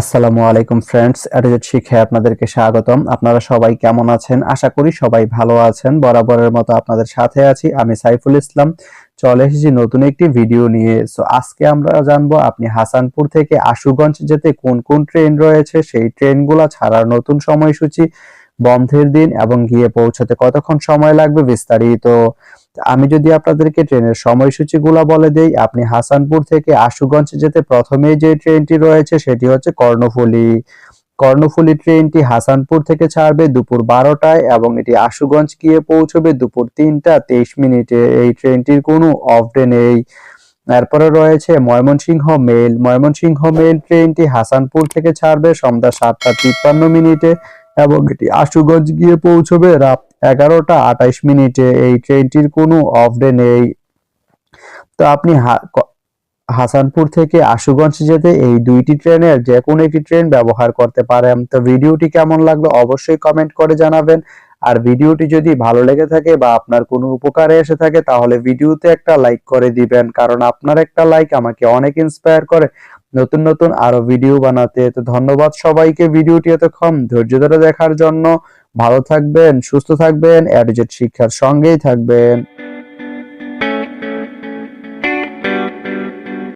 আসসালামু আলাইকুম friends, educate শিক্ষায় আপনাদেরকে স্বাগতম। আপনারা সবাই কেমন আছেন? আশা করি সবাই ভালো আছেন। বরাবরের মতো আপনাদের সাথে আছি আমি সাইফুল ইসলাম। চলে এসেছি নতুন একটি ভিডিও নিয়ে। আজকে আমরা জানবো আপনি হাসানপুর থেকে আশুগঞ্জ যেতে কোন কোন ট্রেন রয়েছে, সেই ট্রেনগুলা ছাড়ার নতুন সময়সূচি, বন্ধের দিন এবং গিয়ে পৌঁছাতে কতক্ষণ সময় লাগবে বিস্তারিত। আমি যদি আপনাদেরকে ট্রেনের সময়সূচিগুলো বলে দেই, আপনি হাসানপুর থেকে আশুগঞ্জ যেতে প্রথমেই যে ট্রেনটি রয়েছে সেটি হচ্ছে কর্ণফুলী। কর্ণফুলী ট্রেনটি হাসানপুর থেকে ছাড়বে দুপুর 12টায় এবং এটি আশুগঞ্জ গিয়ে পৌঁছবে দুপুর 3টা 23 মিনিটে। এই ট্রেনটির কোনো অফ ডে নেই। এরপরে রয়েছে ময়মনসিংহ মেল। ময়মনসিংহ মেল ট্রেনটি হাসানপুর থেকে ছাড়বে সন্ধ্যা 7টা 53 মিনিটে এবং এটি আশুগঞ্জ গিয়ে পৌঁছবে রাত 11টা 28 মিনিটে। এই ট্রেনটির কোনো অফ ডে নেই। তো আপনি হাসানপুর থেকে আশুগঞ্জ যেতে এই দুইটি ট্রেনের যে কোনো একটি ট্রেন ব্যবহার করতে পারেন। তো ভিডিওটি কেমন লাগলো অবশ্যই কমেন্ট করে জানাবেন। আর ভিডিওটি যদি ভালো লেগে থাকে বা আপনার কোনো উপকারে এসে থাকে তাহলে ভিডিওতে একটা লাইক করে দিবেন, কারণ আপনার একটা লাইক আমাকে অনেক ইন্সপায়ার করে নতুন নতুন আরো ভিডিও বানাতে। তো ধন্যবাদ সবাইকে ভিডিওটি এতক্ষণ ধৈর্য ধরে দেখার জন্য। ভালো থাকবেন, সুস্থ থাকবেন, এডুকেট শিক্ষার সঙ্গেই থাকবেন।